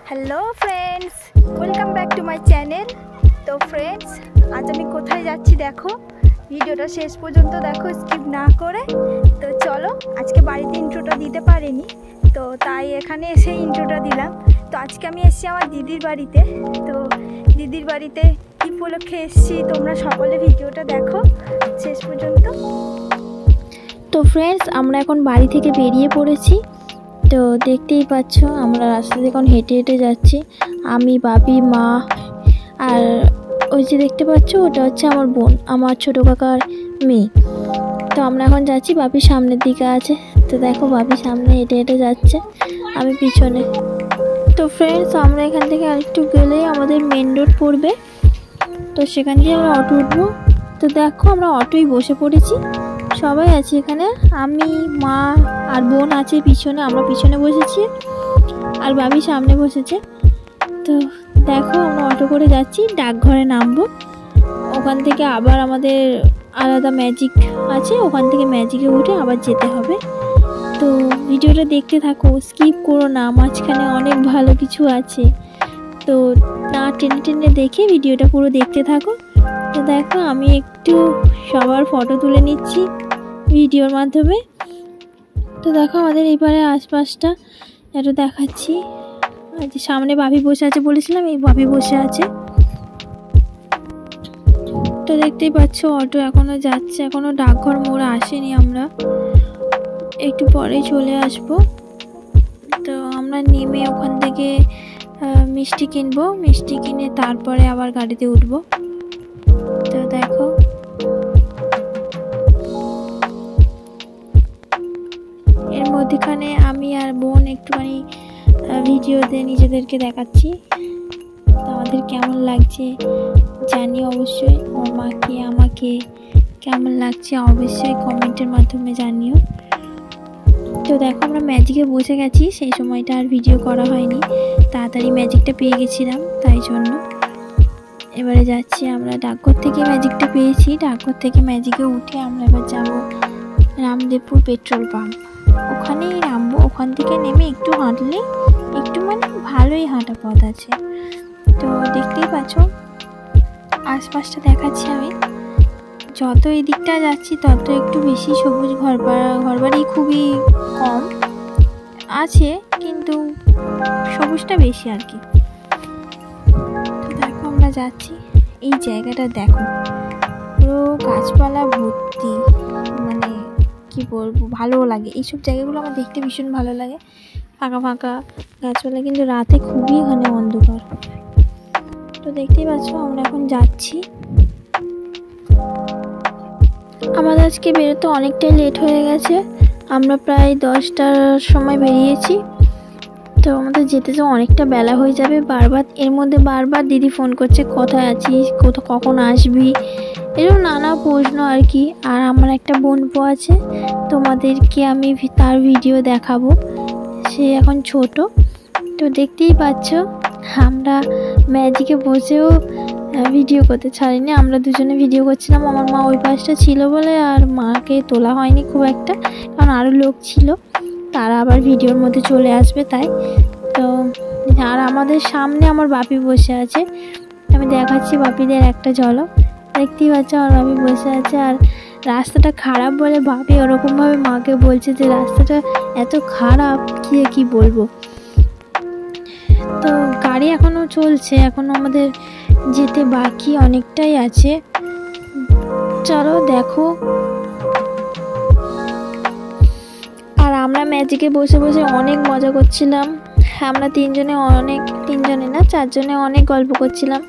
Hello friends, welcome back to my channel. তো friends, আজ আমি কোথায় যাচ্ছি দেখো, ভিডিওটা শেষ পর্যন্ত দেখো, স্কিপ না করে। তো চলো, আজকে বাড়িতে ইন্ট্রোটা দিতে পারিনি, তো তাই এখানে এসে ইন্ট্রোটা দিলাম। তো আজকে আমি এসেছি আমার দিদির বাড়িতে। তো দিদির বাড়িতে কী উপলক্ষে এসেছি তোমরা সকলে ভিডিওটা দেখো শেষ পর্যন্ত। তো ফ্রেন্ডস, আমরা এখন বাড়ি থেকে বেরিয়ে পড়েছি। তো দেখতেই পাচ্ছ আমরা রাস্তাতে এখন হেঁটে হেঁটে যাচ্ছি, আমি, বাপি, মা, আর ওই যে দেখতে পাচ্ছ ওটা হচ্ছে আমার বোন, আমার ছোটো কাকার মেয়ে। তো আমরা এখন যাচ্ছি, বাপি সামনের দিকে আছে। তো দেখো বাপি সামনে হেঁটে হেঁটে যাচ্ছে, আমি পিছনে। তো ফ্রেন্ডস, আমরা এখান থেকে আরেকটু গেলেই আমাদের মেন রোড পড়বে, তো সেখান দিয়ে আমরা অটো উঠবো। তো দেখো আমরা অটোয় বসে পড়েছি, সবাই আছে এখানে, আমি, মা আর বোন আছে পিছনে, আমরা পিছনে বসেছি আর বাবি সামনে বসেছে। তো দেখো আমরা অটো করে যাচ্ছি, ডাকঘরে নামবো, ওখান থেকে আবার আমাদের আলাদা ম্যাজিক আছে, ওখান থেকে ম্যাজিকে উঠে আবার যেতে হবে। তো ভিডিওটা দেখতে থাকো, স্কিপ করো না, মাঝখানে অনেক ভালো কিছু আছে। তো না টেনে টেনে দেখে ভিডিওটা পুরো দেখতে থাকো। তো দেখো আমি একটু সবার ফটো তুলে নিচ্ছি ভিডিওর মাধ্যমে। তো দেখো আমাদের এইবারে আশপাশটা একটু দেখাচ্ছি। যে সামনে বাপি বসে আছে বলেছিলাম, এই বাপি বসে আছে। তো দেখতেই পাচ্ছ অটো এখনো যাচ্ছে, এখনো ডাকঘর মোড় আসেনি, আমরা একটু পরে চলে আসব। তো আমরা নেমে ওখান থেকে মিষ্টি কিনবো, মিষ্টি কিনে তারপরে আবার গাড়িতে উঠবো। তো দেখো এর মধ্যেখানে আমি আর বোন একটুখানি ভিডিওতে নিজেদেরকে দেখাচ্ছি। তো আমাদের কেমন লাগছে জানি অবশ্যই, আমার মাকে আমাকে কেমন লাগছে অবশ্যই কমেন্টের মাধ্যমে জানিও। তো দেখো আমরা ম্যাজিকে বসে গেছি, সেই সময়টা আর ভিডিও করা হয়নি, তাড়াতাড়ি ম্যাজিকটা পেয়ে গেছিলাম তাই জন্য। এবারে যাচ্ছি আমরা, ডাকঘর থেকে ম্যাজিকটা পেয়েছি, ডাকঘর থেকে ম্যাজিকে উঠে আমরা এবার যাব রামদেবপুর পেট্রোল পাম্প, ওখানেই নামবো। ওখান থেকে নেমে একটু হাঁটলে, একটু মানে ভালোই হাঁটা পথ আছে। তো দেখতেই পাচ্ছ আশপাশটা দেখাচ্ছি আমি, যত এই দিকটা যাচ্ছি তত একটু বেশি সবুজ ঘরবাড়ি খুবই কম আছে, কিন্তু সবুজটা বেশি আর কি। তো দেখো আমরা যাচ্ছি, এই জায়গাটা দেখো পুরো গাছপালা ভর্তি, মানে কি বলবো, ভালো লাগে এইসব জায়গাগুলো আমার দেখতে ভীষণ ভালো লাগে, ফাঁকা ফাঁকা গাছপালা, কিন্তু রাতে খুবই এখানে অন্ধকার। তো দেখতেই পাচ্ছ আমরা এখন যাচ্ছি। আমাদের আজকে বেরোতে অনেকটাই লেট হয়ে গেছে, আমরা প্রায় 10টার সময় বেরিয়েছি। তো আমাদের যেতে তো অনেকটা বেলা হয়ে যাবে, এর মধ্যে বারবার দিদি ফোন করছে, কোথায় আছিস, কখন আসবি, এরকম নানা প্রশ্ন আর কি। আর আমার একটা বোনপো আছে, তোমাদেরকে আমি তার ভিডিও দেখাবো, সে এখন ছোট। তো দেখতেই পাচ্ছ আমরা ম্যাজিকে বসেও ভিডিও করতে ছাড়িনি, আমরা দুজনে ভিডিও করছিলাম, আমার মা ওই পাশটা ছিল বলে আর মাকে তোলা হয়নি খুব একটা, কারণ আরও লোক ছিল, তারা আবার ভিডিওর মধ্যে চলে আসবে তাই। তো আর আমাদের সামনে আমার বাপি বসে আছে, আমি দেখাচ্ছি বাপিদের একটা ঝলক, দেখতেই পাচ্ছ আমার বাপি বসে আছে। আর রাস্তাটা খারাপ বলে বাপি ওরকমভাবে মাকে বলছে যে রাস্তাটা এত খারাপ কি বলবো। তো গাড়ি এখনও চলছে, এখনও আমাদের যেতে বাকি অনেকটাই আছে, চলো দেখো। আর আমরা ম্যাজিকে বসে বসে অনেক মজা করছিলাম, আমরা তিনজনে না 4জনে অনেক গল্প করছিলাম,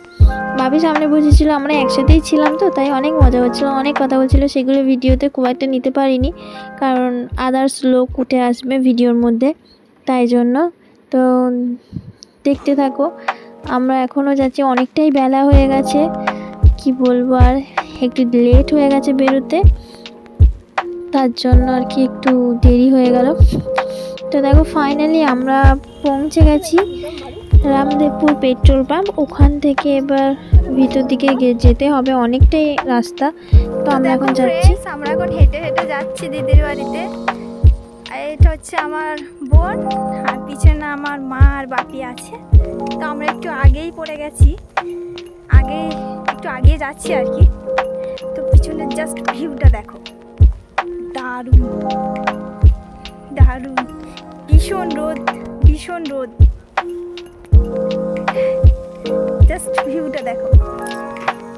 বাবি সামনে বসেছিল, আমরা একসাথেই ছিলাম, তো তাই অনেক মজা হচ্ছিলো, অনেক কথা বলছিল, সেগুলো ভিডিওতে খুব একটা নিতে পারিনি, কারণ আদার্স লোক উঠে আসবে ভিডিওর মধ্যে তাই জন্য। তো দেখতে থাকো, আমরা এখনও যাচ্ছি, অনেকটাই বেলা হয়ে গেছে, কি বলবো, আর একটু লেট হয়ে গেছে বেরোতে, তার জন্য আর কি একটু দেরি হয়ে গেল। তো দেখো ফাইনালি আমরা পৌঁছে গেছি রামদেবপুর পেট্রোল পাম্প, ওখান থেকে এবার ভিতর দিকে যেতে হবে, অনেকটাই রাস্তা। তো আমরা এখন যাচ্ছি, আমরা এখন হেঁটে হেঁটে যাচ্ছি দিদির বাড়িতে। আর এটা হচ্ছে আমার বোন, আর পিছনে আমার মা আর বাপি আছে। তো আমরা একটু আগেই পড়ে গেছি, একটু আগে যাচ্ছি আর কি। তো পিছনের জাস্ট ভিউটা দেখো, দারুণ দারুণ, ভীষণ রোদ ভীষণ রোদ। জাস্ট ভিউটা দেখো,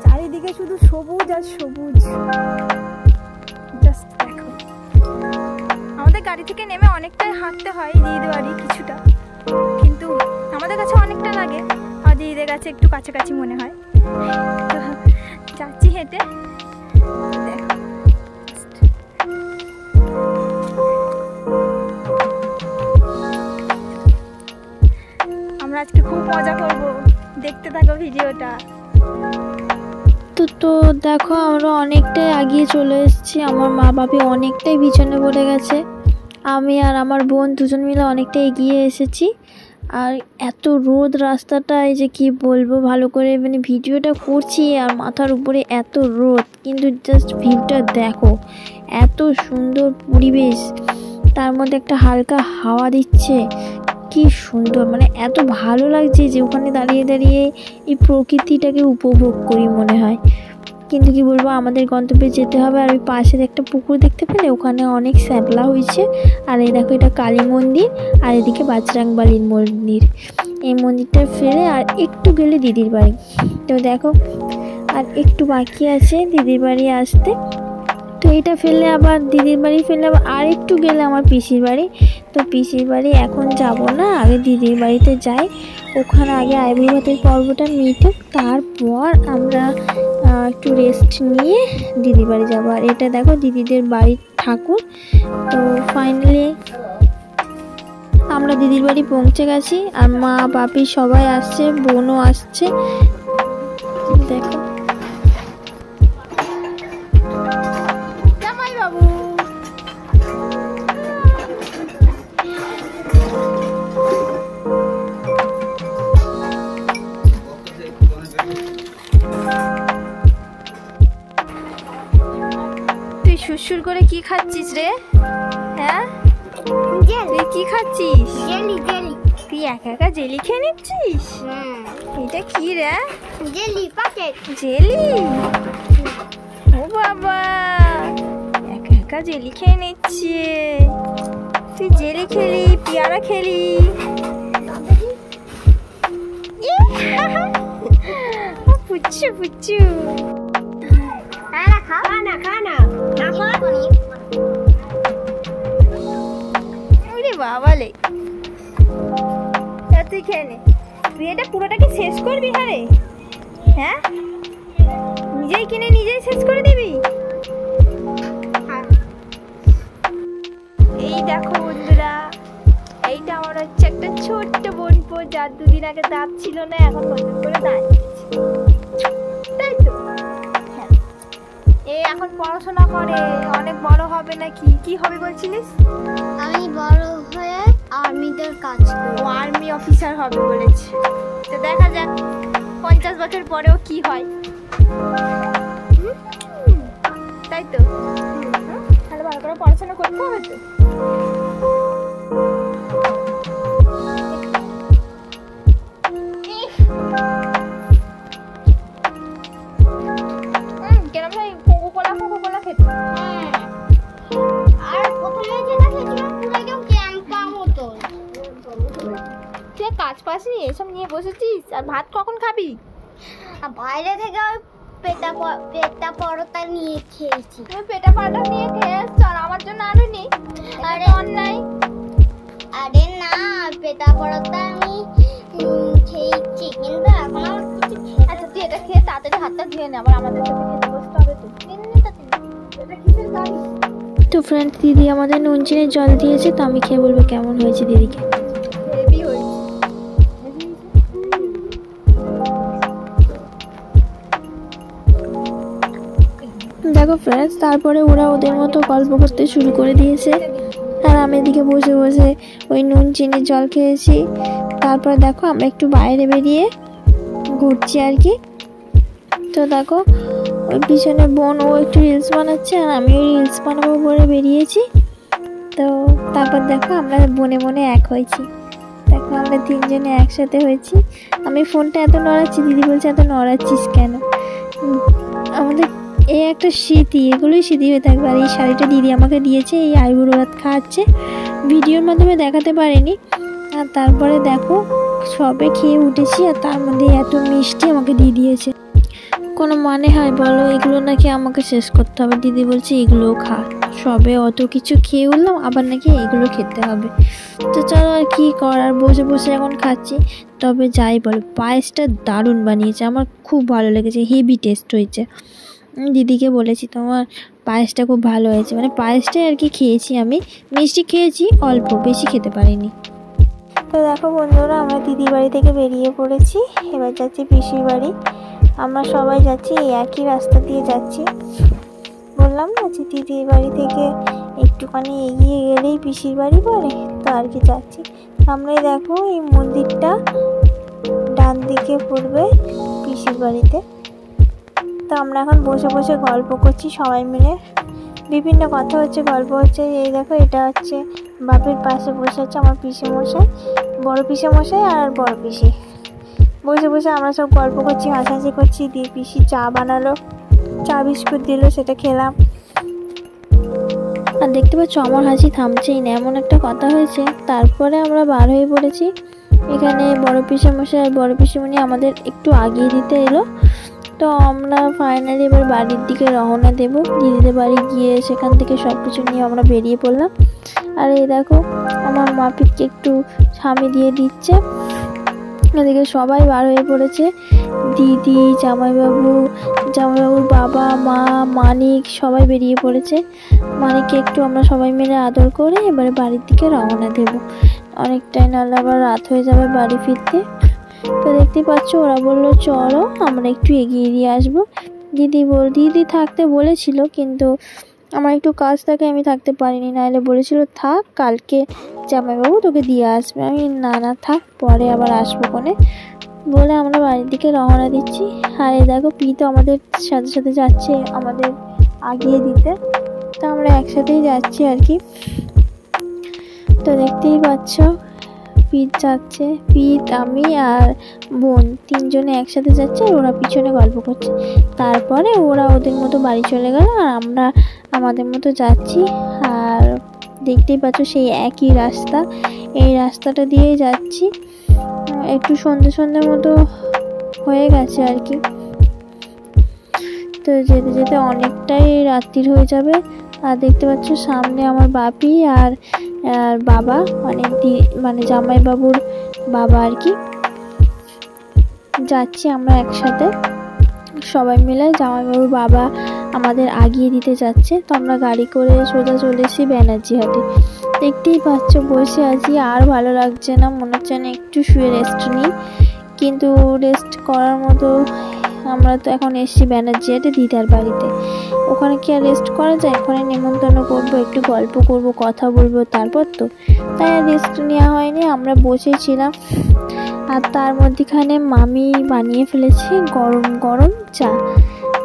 চারিদিকে শুধু সবুজ আর সবুজ। জাস্ট দেখো, আমাদের গাড়ি থেকে নেমে অনেকটাই হাঁটতে হয় দিদিদের বাড়ি কিছুটা, কিন্তু আমাদের কাছে অনেকটা লাগে আর দিদিদের কাছে একটু কাছাকাছি মনে হয়। তো যাচ্ছি হেঁটে, দেখো আমরা আজকে খুব মজা করব, দেখতে থাকো ভিডিওটা। তো দেখো আমরা অনেকটাই এগিয়ে চলে এসেছি, আমার মা বাপি অনেকটাই পিছনে পড়ে গেছে, আমি আর আমার বোন দুজন মিলে অনেকটা এগিয়ে এসেছি। আর এত রোদ রাস্তাটায় যে কি বলবো, ভালো করে মানে ভিডিওটা করছি আর মাথার উপরে এত রোদ, কিন্তু জাস্ট ভিউটা দেখো, এত সুন্দর পরিবেশ, তার মধ্যে একটা হালকা হাওয়া দিচ্ছে, কি সুন্দর, মানে এত ভালো লাগছে যে ওখানে দাঁড়িয়ে দাঁড়িয়ে এই প্রকৃতিটাকে উপভোগ করি মনে হয়। কিন্তু কি বলবো, আমাদের গন্তব্যে যেতে হবে। আর ওই পাশের একটা পুকুর দেখতে পেলে, ওখানে অনেক শ্যাপলা হয়েছে। আর এই দেখো, এটা কালী মন্দির, আর এদিকে বাজরাংবালির মন্দির। এই মন্দিরটা ফেলে আর একটু গেলে দিদির বাড়ি। তো দেখো, আর একটু বাকি আছে দিদির বাড়ি আসতে। তো এটা ফেললে আবার দিদির বাড়ি, ফেললে আবার আর একটু গেলে আমার পিসির বাড়ি। তো পিসির বাড়ি এখন যাব না, আগে দিদির বাড়িতে যাই, ওখানে আগে আইবুড়ো ভাতের পর্বটা মিটুক, তারপর আমরা একটু রেস্ট নিয়ে দিদির বাড়ি যাবো। আর এটা দেখো দিদিদের বাড়ির ঠাকুর। তো ফাইনালি আমরা দিদির বাড়ি পৌঁছে গেছি, আর মা বাপি সবাই আসছে, বোনও আসছে। দেখো সুরসুর করে কি খাচ্ছিস রে? হ্যাঁ, তুই কি খাচ্ছিস? Jelly jelly. তুই একা একা জেলি খেয়ে নিচ্ছিস? এটা কি রে? Jelly packet. জেলি? ও বাবা, একা একা জেলি খেয়ে নিচ্ছে। তুই জেলি খেলি, পেয়ারা খেলি? পুচ্ছু পুচ্ছু। খানা খানা বাবালে, তুই খেয়ে নে। তুই এটা পুরোটাকে শেষ করবি? হ্যাঁ, হ্যাঁ, নিজেই কিনে নিজেই শেষ করে দিবি? এই দেখো বন্ধুরা, এইটা আমার হচ্ছে একটা ছোট্ট বোনপো, যার দুদিন আগে দাঁত ছিল না, এখন নতুন করে দাঁত, তাই তো? এ এখন পড়াশোনা করে, অনেক বড় হবে নাকি? কি হবে বলছিলিস? আমি বড় হয়ে আর্মিদের কাজ করব। আর্মি অফিসার হবে বলেছে। তো দেখা যাক 50 বছর পরেও কি হয়, তাই তো? তাহলে ভালো করে পড়াশোনা করতে হবে তো। কেরম ভাই, কোকোকোলা খেতে। আর প্রথমে যেটা খেয়েছিলাম পুরো একদম ক্যাম্পা মতো। তুই কাজ পাসনি, এসব নিয়ে বসেছিস? আর ভাত কখন খাবি? আর বাইরে থেকে ওই পেটা পরোটা নিয়ে খেয়েছি। তুমি পেটা পাটা নিয়ে খেয়ে চল, আমার জন্য আরো নেই। আরে অন্যায়। আরে না, পেটা পরোটা আমি খেয়েছি, কিন্তু এখন আমার কিছু খেতে। আচ্ছা তুই এটা খেয়ে তাড়াতাড়ি হাতটা ধুয়ে নে, আবার আমাদের সাথে খেতে বসতে হবে তো। এটা কিসের গাড়ি? তো ফ্রেন্ড, দিদি আমাদের নুন চিনির জল দিয়েছে, তো আমি খেয়ে বলবো কেমন হয়েছে দিদিকে। হেভি হয়েছে। দেখো ফ্রেন্ডস, তারপরে ওরা ওদের মতো গল্প করতে শুরু করে দিয়েছে, আর আমি এদিকে বসে বসে ওই নুন চিনির জল খেয়েছি। তারপর দেখো আমরা একটু বাইরে বেরিয়ে ঘুরছি আর কি। তো দেখো ওই পিছনে বোন, ও একটু রিলস বানাচ্ছে, আর আমিও রিলস বানাবো বলে বেরিয়েছি। তো তারপর দেখো আমরা বনে বনে এক হয়েছি। দেখো আমরা তিনজনে একসাথে হয়েছি। আমি ফোনটা এত নড়াচ্ছি, দিদি বলছে এত নড়াচ্ছিস কেন। আমাদের এই একটা স্মৃতি, এগুলোই স্মৃতি হয়ে থাকবে। আর এই শাড়িটা দিদি আমাকে দিয়েছে, এই আইবুড়ো ভাত খাওয়াচ্ছে, ভিডিওর মাধ্যমে দেখাতে পারিনি। আর তারপরে দেখো সবে খেয়ে উঠেছি, আর তার মধ্যে এত মিষ্টি আমাকে দিয়ে দিয়েছে। কোনো মানে হয় বলো? এগুলো নাকি আমাকে শেষ করতে হবে। দিদি বলছে এগুলোও খা। সবে অত কিছু খেয়ে উঠলাম, আবার নাকি এগুলো খেতে হবে। তো চলো আর কি করার, বসে বসে এখন খাচ্ছি। তবে যাই বলো, পায়েসটা দারুণ বানিয়েছে, আমার খুব ভালো লেগেছে, হেভি টেস্ট হয়েছে। দিদিকে বলেছি তোমার পায়েসটা খুব ভালো হয়েছে, মানে পায়েসটাই আর কি খেয়েছি আমি। মিষ্টি খেয়েছি অল্প, বেশি খেতে পারিনি। তো দেখো বন্ধুরা, আমরা দিদির বাড়ি থেকে বেরিয়ে পড়েছি, এবার যাচ্ছি পিসির বাড়ি। আমরা সবাই যাচ্ছি, এই একই রাস্তা দিয়ে যাচ্ছি। বললাম না যে দিদির বাড়ি থেকে একটুখানি এগিয়ে গেলেই পিসির বাড়ি পড়ে, তো আর কি যাচ্ছি। আমরাই দেখো এই মন্দিরটা ডান দিকে পড়বে পিসির বাড়িতে। তো আমরা এখন বসে বসে গল্প করছি সবাই মিলে, বিভিন্ন কথা হচ্ছে, গল্প হচ্ছে। এই দেখো এটা হচ্ছে বাপের পাশে বসে আছে আমার পিসি মশাই, বড় পিসি মশাই আর বড় পিসি। বসে বসে আমরা সব গল্প করছি, হাসাহাসি করছি। দিয়ে পিসি চা বানালো, চা বিস্কুট দিল, সেটা খেলাম। আর দেখতে পাচ্ছ আমার হাসি থামছেই না, এমন একটা কথা হয়েছে। তারপরে আমরা বার হয়ে পড়েছি। এখানে বড় পিসি মশাই আর বড় পিসিমণি আমাদের একটু আগিয়ে দিতে এলো। তো আমরা ফাইনালি এবার বাড়ির দিকে রওনা দেব। দিদিদের বাড়ি গিয়ে সেখান থেকে সব কিছু নিয়ে আমরা বেরিয়ে পড়লাম। আর এই দেখো আমার মা পিঠকে একটু স্বামী দিয়ে দিচ্ছে। এদিকে সবাই বার হয়ে পড়েছে, দিদি, জামাইবাবুর বাবা, মা, মানিক সবাই বেরিয়ে পড়েছে। মানিককে একটু আমরা সবাই মিলে আদর করে এবারে বাড়ির দিকে রওনা দেব। অনেকটাই নাহলে আবার রাত হয়ে যাবে বাড়ি ফিরতে। তো দেখতে পাচ্ছ ওরা বললো চলো আমরা একটু এগিয়ে দিয়ে আসবো। দিদি থাকতে বলেছিল, কিন্তু আমার একটু কাজ থাকে, আমি থাকতে পারিনি। নাহলে বলেছিল থাক, কালকে জামাইবাবু তোকে দিয়ে আসবে। আমি না থাক, পরে আবার আসবো কোনে বলে আমরা বাড়ির দিকে রওনা দিচ্ছি। আর এই দেখো পি তো আমাদের সাথে সাথে যাচ্ছে আমাদের আগিয়ে দিতে। তো আমরা একসাথেই যাচ্ছি আর কি। তো দেখতেই পাচ্ছ পিঠ যাচ্ছে, পিঠ, আমি আর বোন তিনজনে একসাথে যাচ্ছে, আর ওরা পিছনে গল্প করছে। তারপরে ওরা ওদের মতো বাড়ি চলে গেল, আর আমরা আমাদের মতো যাচ্ছি। আর দেখতেই পাচ্ছ সেই একই রাস্তা, এই রাস্তাটা দিয়েই যাচ্ছি। একটু সন্ধ্যে মতো হয়ে গেছে আর কি। তো যেতে যেতে অনেকটাই রাত্রির হয়ে যাবে। আর দেখতে পাচ্ছ সামনে আমার বাপি আর বাবা, মানে জামাইবাবুর বাবা আর কি, যাচ্ছি আমরা একসাথে সবাই মিলে। জামাইবাবুর বাবা আমাদের আগিয়ে দিতে যাচ্ছে। তো আমরা গাড়ি করে সোজা চলে এসেছি ব্যানার্জি হাটে। দেখতেই পাচ্ছ বসে আছি, আর ভালো লাগছে না, মনে হচ্ছে না একটু শুয়ে রেস্ট নিই, কিন্তু রেস্ট করার মতো আমরা তো এখন এসেছি ব্যানার্জি হাটে দিদার বাড়িতে। ওখানে কি আর রেস্ট করা যায়? ওখানে নেমন্তন্ন করবো, একটু গল্প করব, কথা বলবো, তারপর তো, তাই আর রেস্ট নেওয়া হয়নি, আমরা বসেছিলাম। আর তার মধ্যেখানে মামি বানিয়ে ফেলেছে গরম গরম চা।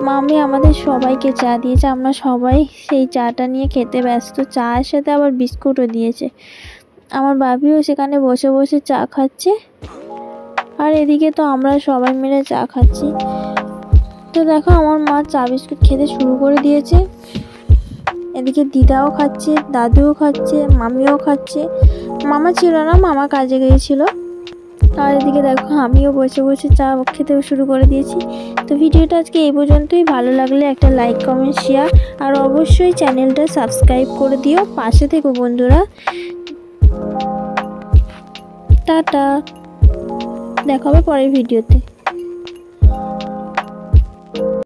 মামি আমাদের সবাইকে চা দিয়েছে, আমরা সবাই সেই চাটা নিয়ে খেতে ব্যস্ত। চায়ের সাথে আবার বিস্কুটও দিয়েছে। আমার বাবিও সেখানে বসে বসে চা খাচ্ছে, আর এদিকে তো আমরা সবাই মিলে চা খাচ্ছি। তো দেখো আমার মা চা বিস্কুট খেতে শুরু করে দিয়েছে। এদিকে দিদাও খাচ্ছে, দাদুও খাচ্ছে, মামিও খাচ্ছে। মামা ছিল না, মামা কাজে গিয়েছিল। আর এদিকে দেখো আমিও বসে বসে চা খেতে শুরু করে দিয়েছি। তো ভিডিওটা আজকে এই পর্যন্তই। ভালো লাগলে একটা লাইক, কমেন্ট, শেয়ার, আর অবশ্যই চ্যানেলটা সাবস্ক্রাইব করে দিও। পাশে থেকো বন্ধুরা। টাটা, দেখা হবে পরের ভিডিওতে।